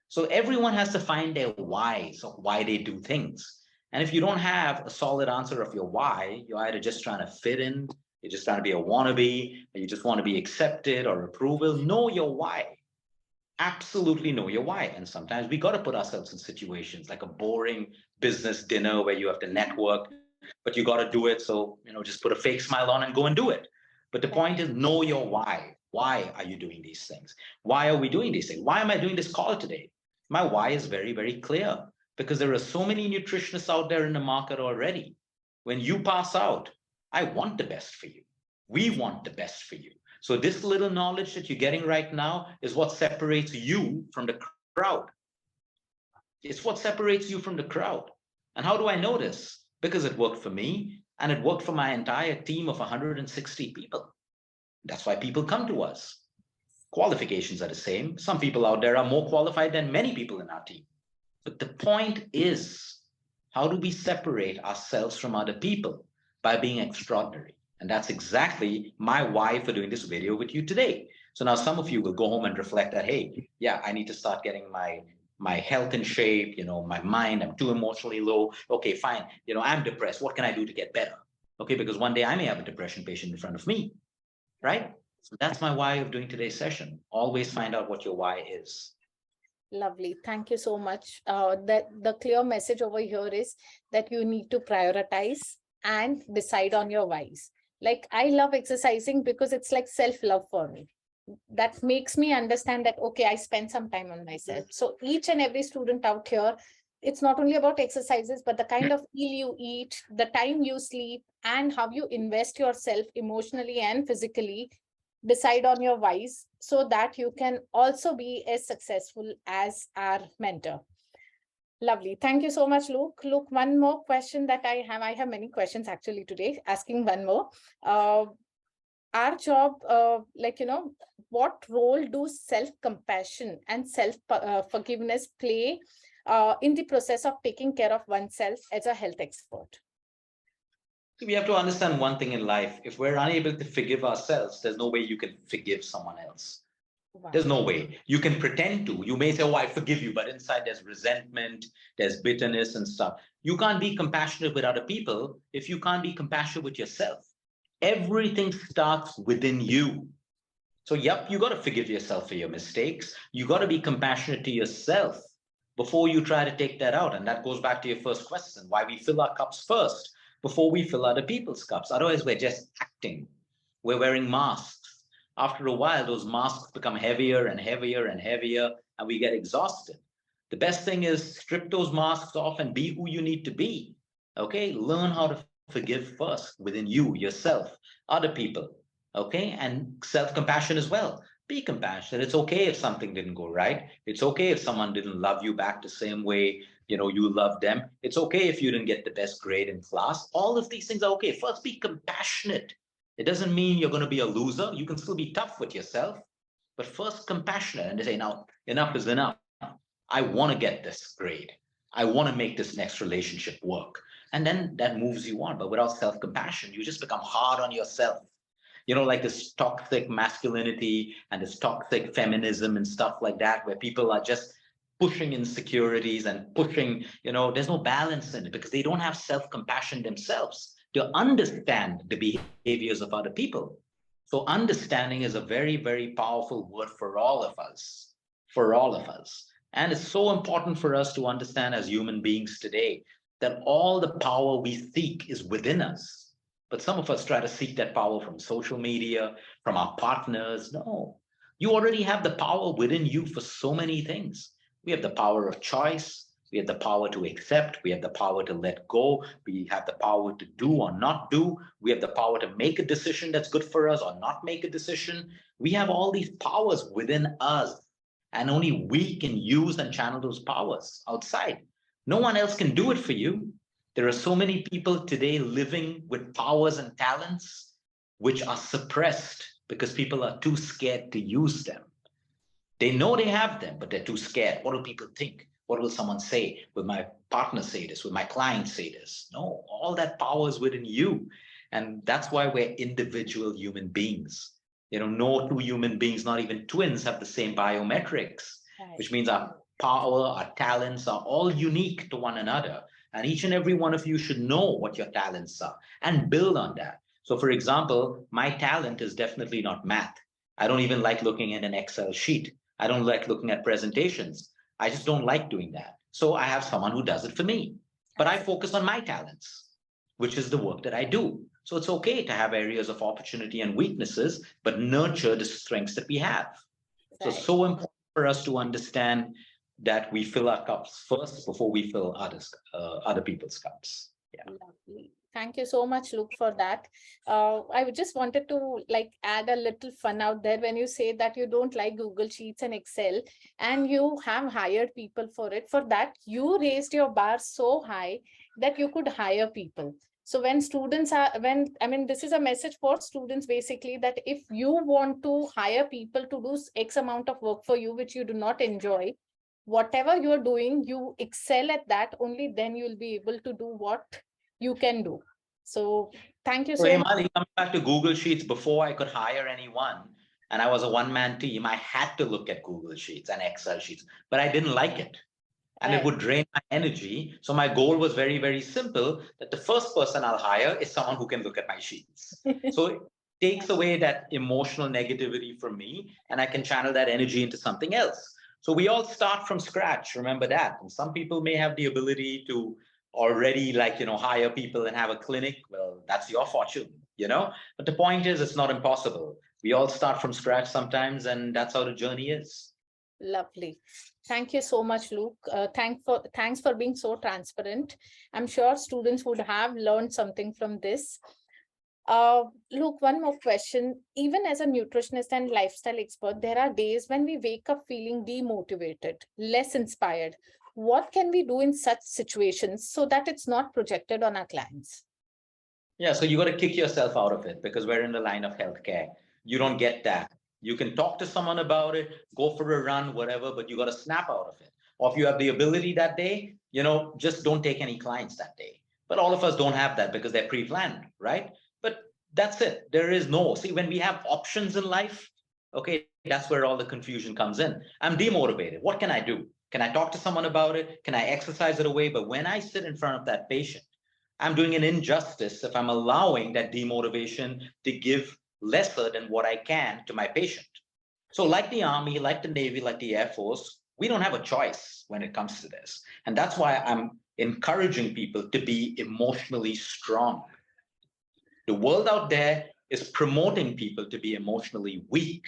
So everyone has to find their whys of why they do things. And if you don't have a solid answer of your why, you're either just trying to fit in, you're just trying to be a wannabe, or you just want to be accepted or approval. Know your why. Absolutely know your why. And sometimes we got to put ourselves in situations like a boring business dinner where you have to network, but you got to do it. So, just put a fake smile on and go and do it. But the point is, know your why. Why are you doing these things? Why are we doing these things? Why am I doing this call today? My why is very, very clear because there are so many nutritionists out there in the market already. When you pass out, I want the best for you. We want the best for you. So this little knowledge that you're getting right now is what separates you from the crowd. It's what separates you from the crowd. And how do I know this? Because it worked for me and it worked for my entire team of 160 people. That's why people come to us. Qualifications are the same. Some people out there are more qualified than many people in our team. But the point is, how do we separate ourselves from other people? By being extraordinary. And that's exactly my why for doing this video with you today. So now some of you will go home and reflect that, hey, yeah, I need to start getting my health in shape, my mind, I'm too emotionally low. Okay, fine. I'm depressed. What can I do to get better? Okay, because one day I may have a depression patient in front of me, right? So that's my why of doing today's session. Always find out what your why is. Lovely. Thank you so much. That the clear message over here is that you need to prioritize and decide on your whys. Like, I love exercising because it's like self-love for me. That makes me understand that, okay, I spend some time on myself. So each and every student out here, it's not only about exercises, but the kind of meal you eat, the time you sleep, and how you invest yourself emotionally and physically. Decide on your whys so that you can also be as successful as our mentor. Lovely. Thank you so much, Luke. Luke, one more question that I have many questions actually today, asking one more. Our job, what role do self-compassion and self-forgiveness play in the process of taking care of oneself as a health expert? We have to understand one thing in life. If we're unable to forgive ourselves, there's no way you can forgive someone else. Wow. There's no way. You can pretend to. You may say, oh, I forgive you, but inside there's resentment, there's bitterness and stuff. You can't be compassionate with other people if you can't be compassionate with yourself. Everything starts within you. So, yep, you got to forgive yourself for your mistakes. You got to be compassionate to yourself before you try to take that out. And that goes back to your first question, why we fill our cups first before we fill other people's cups. Otherwise, we're just acting. We're wearing masks. After a while, those masks become heavier and heavier and heavier, and we get exhausted. The best thing is strip those masks off and be who you need to be. Okay? Learn how to forgive first within you, yourself, other people. Okay? And self-compassion as well. Be compassionate. It's okay if something didn't go right. It's okay if someone didn't love you back the same way you love them. It's okay if you didn't get the best grade in class. All of these things are okay. First, be compassionate. It doesn't mean you're going to be a loser. You can still be tough with yourself. but first compassionate, and they say, now enough is enough. I want to get this grade. I want to make this next relationship work. And then that moves you on. But without self-compassion, you just become hard on yourself. Like this toxic masculinity and this toxic feminism and stuff like that, where people are just pushing insecurities and pushing, there's no balance in it because they don't have self-compassion themselves to understand the behaviors of other people. So understanding is a very, very powerful word for all of us. And it's so important for us to understand as human beings today that all the power we seek is within us. But some of us try to seek that power from social media, from our partners. No, you already have the power within you for so many things. We have the power of choice. We have the power to accept. We have the power to let go. We have the power to do or not do. We have the power to make a decision that's good for us or not make a decision. We have all these powers within us, and only we can use and channel those powers outside. No one else can do it for you. There are so many people today living with powers and talents which are suppressed because people are too scared to use them. They know they have them, but they're too scared. What do people think? What will someone say? Will my partner say this? Will my client say this? No, all that power is within you. And that's why we're individual human beings. No two human beings, not even twins, have the same biometrics, which means our power, our talents are all unique to one another. And each and every one of you should know what your talents are and build on that. So, for example, my talent is definitely not math. I don't even like looking at an Excel sheet. I don't like looking at presentations. I just don't like doing that. So I have someone who does it for me. But I focus on my talents, which is the work that I do. So it's okay to have areas of opportunity and weaknesses, but nurture the strengths that we have. So it's so important for us to understand that we fill our cups first before we fill other people's cups. Yeah. Lovely. Thank you so much, Luke, for that. I just wanted to add a little fun out there when you say that you don't like Google Sheets and Excel, and you have hired people for it. For that, you raised your bar so high that you could hire people. So when students are, this is a message for students basically, that if you want to hire people to do X amount of work for you, which you do not enjoy, whatever you're doing, you excel at that, only then you'll be able to do what you can do. So thank you so much. Coming back to Google Sheets, before I could hire anyone, and I was a one-man team, I had to look at Google Sheets and Excel sheets, but I didn't like it. And it would drain my energy. So my goal was very, very simple, that the first person I'll hire is someone who can look at my sheets. So it takes away that emotional negativity from me, and I can channel that energy into something else. So we all start from scratch, remember that. And some people may have the ability to already hire people and have a clinic. Well, that's your fortune, But the point is, it's not impossible. We all start from scratch sometimes, and that's how the journey is. Lovely. Thank you so much, Luke. Thanks for being so transparent. I'm sure students would have learned something from this. Luke, one more question. Even as a nutritionist and lifestyle expert, there are days when we wake up feeling demotivated, less inspired. What can we do in such situations so that it's not projected on our clients? Yeah, so you got to kick yourself out of it, because we're in the line of healthcare. You don't get that. You can talk to someone about it, go for a run, whatever, but you got to snap out of it. Or if you have the ability that day, just don't take any clients that day. But all of us don't have that because they're pre-planned, right? But that's it. There is no, see, when we have options in life, okay, that's where all the confusion comes in. I'm demotivated. What can I do? Can I talk to someone about it? Can I exercise it away? But when I sit in front of that patient, I'm doing an injustice if I'm allowing that demotivation to give lesser than what I can to my patient. So like the Army, like the Navy, like the Air Force, we don't have a choice when it comes to this. And that's why I'm encouraging people to be emotionally strong. The world out there is promoting people to be emotionally weak.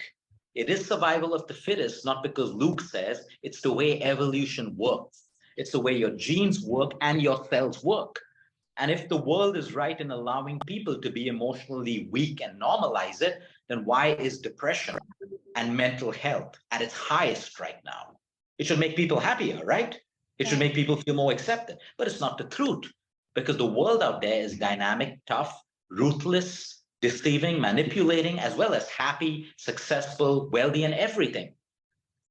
It is survival of the fittest, not because Luke says, it's the way evolution works. It's the way your genes work and your cells work. And if the world is right in allowing people to be emotionally weak and normalize it, then why is depression and mental health at its highest right now? It should make people happier, right? It should make people feel more accepted, but it's not the truth, because the world out there is dynamic, tough, ruthless, deceiving, manipulating, as well as happy, successful, wealthy, and everything.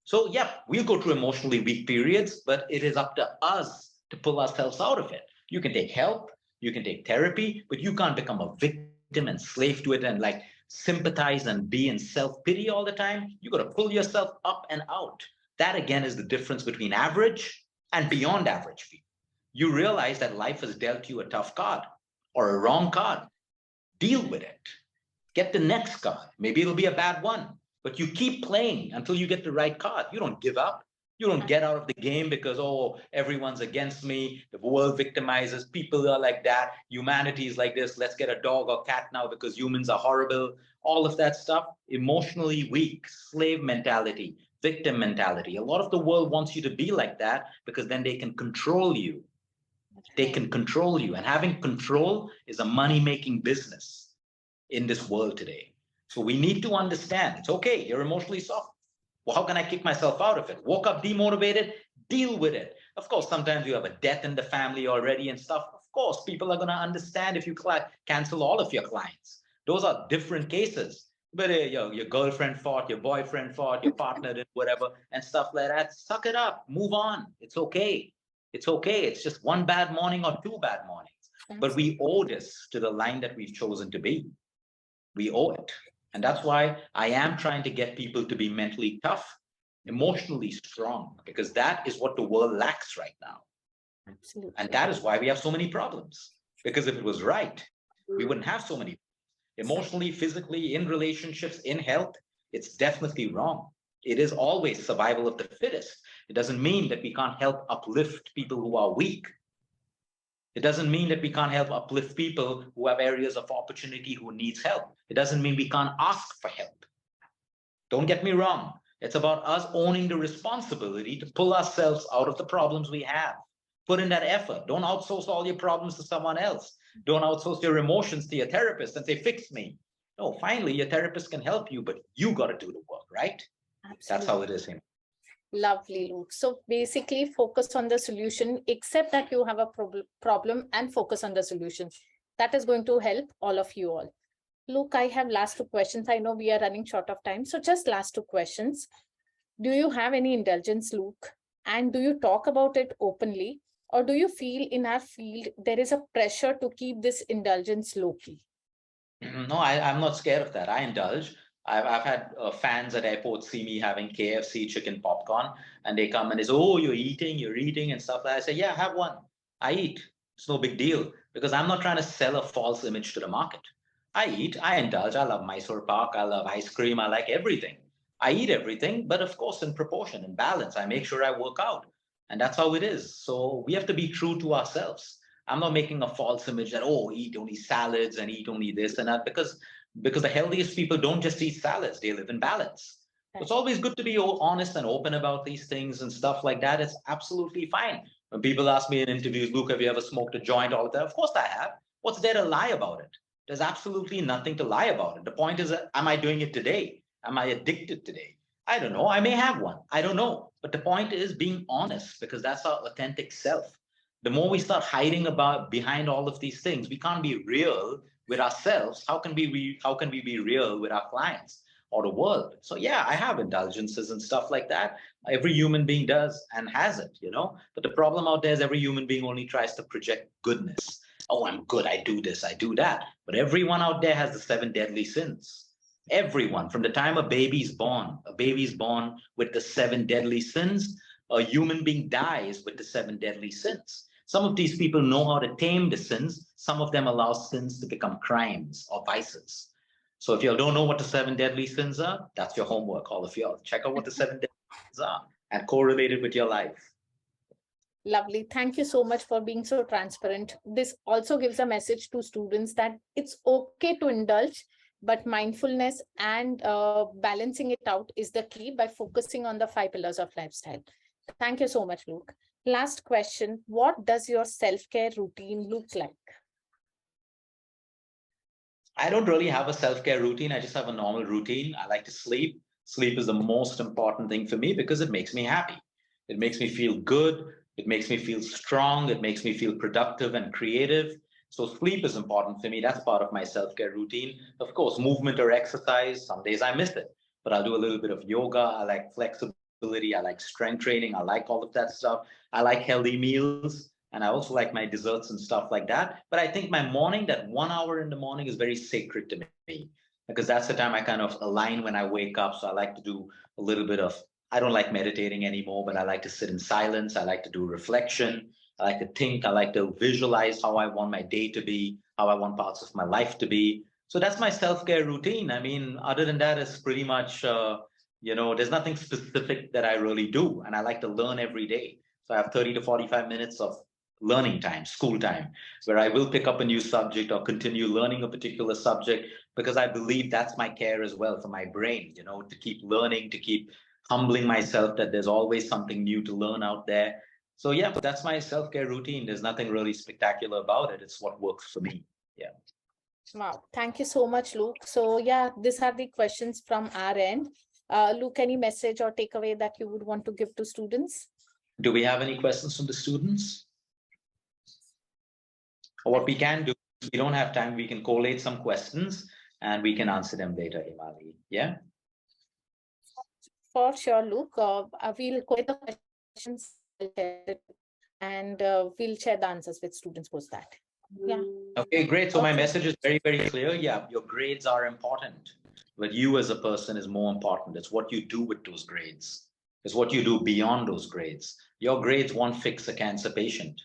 So, yeah, we'll go through emotionally weak periods, but it is up to us to pull ourselves out of it. You can take help, you can take therapy, but you can't become a victim and slave to it and like sympathize and be in self-pity all the time. You got to pull yourself up and out. That again is the difference between average and beyond average people. You realize that life has dealt you a tough card or a wrong card. Deal with it. Get the next card. Maybe it'll be a bad one, but you keep playing until you get the right card. You don't give up. You don't get out of the game because, oh, everyone's against me. The world victimizes. People are like that. Humanity is like this. Let's get a dog or cat now because humans are horrible. All of that stuff. Emotionally weak, slave mentality, victim mentality. A lot of the world wants you to be like that because then they can control you. They can control you. And having control is a money-making business in this world today. So we need to understand it's okay, you're emotionally soft. Well, how can I kick myself out of it? Woke up demotivated, deal with it. Of course, sometimes you have a death in the family already and stuff. Of course, people are going to understand if you cancel all of your clients. Those are different cases. But your girlfriend fought, your boyfriend fought, your partner did whatever and stuff like that. Suck it up, move on. It's okay. It's okay. It's just one bad morning or two bad mornings. But we owe this to the line that we've chosen to be. We owe it. And that's why I am trying to get people to be mentally tough, emotionally strong, because that is what the world lacks right now. Absolutely. And that is why we have so many problems. Because if it was right, we wouldn't have so many. Emotionally, physically, in relationships, in health, it's definitely wrong. It is always survival of the fittest. It doesn't mean that we can't help uplift people who are weak. It doesn't mean that we can't help uplift people who have areas of opportunity who needs help. It doesn't mean we can't ask for help. Don't get me wrong. It's about us owning the responsibility to pull ourselves out of the problems we have. Put in that effort. Don't outsource all your problems to someone else. Don't outsource your emotions to your therapist and say, fix me. No, finally, your therapist can help you, but you got to do the work, right? Absolutely. That's how it is. Lovely, Luke. So basically focus on the solution, accept that you have a problem and focus on the solution. That is going to help all of you all. Luke, I have last two questions. I know we are running short of time. So just last two questions. Do you have any indulgence, Luke? And do you talk about it openly? Or do you feel in our field, there is a pressure to keep this indulgence low-key? No, I'm not scared of that. I indulge. I've had fans at airports see me having KFC chicken popcorn, and they come and they say, "Oh, you're eating," and stuff like that. I say, "Yeah, have one. I eat. It's no big deal because I'm not trying to sell a false image to the market. I eat. I indulge. I love Mysore Pak. I love ice cream. I like everything. I eat everything, but of course in proportion, in balance. I make sure I work out, and that's how it is. So we have to be true to ourselves. I'm not making a false image that, oh, eat only salads and eat only this and that, because the healthiest people don't just eat salads, they live in balance. So it's always good to be honest and open about these things and stuff like that. It's absolutely fine. When people ask me in interviews, Luke, have you ever smoked a joint? All of that. Of course I have. What's there to lie about it? There's absolutely nothing to lie about it. The point is, am I doing it today? Am I addicted today? I don't know. I may have one. I don't know. But the point is being honest, because that's our authentic self. The more we start hiding behind all of these things, we can't be real with ourselves. How can we be real with our clients or the world? So yeah, I have indulgences and stuff like that. Every human being does and has it, But the problem out there is every human being only tries to project goodness. Oh, I'm good. I do this. I do that. But everyone out there has the 7 deadly sins. Everyone, from the time a baby's born with the 7 deadly sins. A human being dies with the 7 deadly sins. Some of these people know how to tame the sins. Some of them allow sins to become crimes or vices. So if you don't know what the 7 deadly sins are, that's your homework, all of you. Check out what the 7 deadly sins are and correlate it with your life. Lovely. Thank you so much for being so transparent. This also gives a message to students that it's okay to indulge, but mindfulness and balancing it out is the key by focusing on the 5 pillars of lifestyle. Thank you so much, Luke. Last question. What does your self-care routine look like? I don't really have a self-care routine. I just have a normal routine. I like to sleep. Sleep is the most important thing for me because it makes me happy. It makes me feel good. It makes me feel strong. It makes me feel productive and creative. So sleep is important for me. That's part of my self-care routine. Of course, movement or exercise, some days I miss it, but I'll do a little bit of yoga. I like flexibility. I like strength training. I like all of that stuff. I like healthy meals. And I also like my desserts and stuff like that. But I think my morning, that 1 hour in the morning is very sacred to me because that's the time I kind of align when I wake up. So I like to do a little bit of, I don't like meditating anymore, but I like to sit in silence. I like to do reflection. I like to think. I like to visualize how I want my day to be, how I want parts of my life to be. So that's my self-care routine. I mean, other than that, it's pretty much, there's nothing specific that I really do. And I like to learn every day. So I have 30 to 45 minutes of learning time, school time, where I will pick up a new subject or continue learning a particular subject because I believe that's my care as well for my brain, to keep learning, to keep humbling myself that there's always something new to learn out there. So yeah, that's my self-care routine. There's nothing really spectacular about it. It's what works for me. Yeah. Wow. Thank you so much, Luke. So yeah, these are the questions from our end. Luke, any message or takeaway that you would want to give to students? Do we have any questions from the students? Or what we can do, if we don't have time, we can collate some questions and we can answer them later, Himali. Yeah? For sure, Luke. We'll collate the questions and we'll share the answers with students post that. Yeah. Okay, great. So my Okay. message is very, very clear. Yeah, your grades are important, but you as a person is more important. It's what you do with those grades. It's what you do beyond those grades. Your grades won't fix a cancer patient.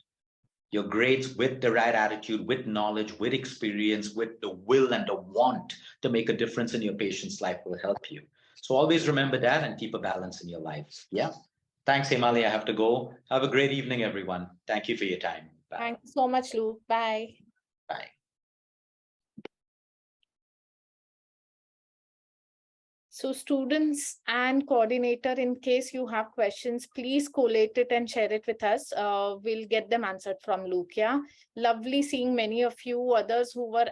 Your grades with the right attitude, with knowledge, with experience, with the will and the want to make a difference in your patient's life will help you. So always remember that and keep a balance in your life. Yeah. Thanks, Himali. I have to go. Have a great evening, everyone. Thank you for your time. Bye. Thank you so much, Luke. Bye. Bye. So students and coordinator, in case you have questions, please collate it and share it with us. We'll get them answered from Luke. Yeah. Lovely seeing many of you others who were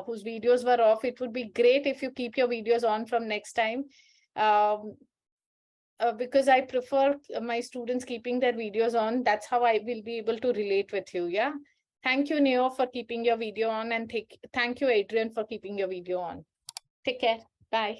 whose videos were off. It would be great if you keep your videos on from next time. Because I prefer my students keeping their videos on. That's how I will be able to relate with you. Yeah. Thank you, Neo, for keeping your video on, and thank you, Adrian, for keeping your video on. Take care. Bye.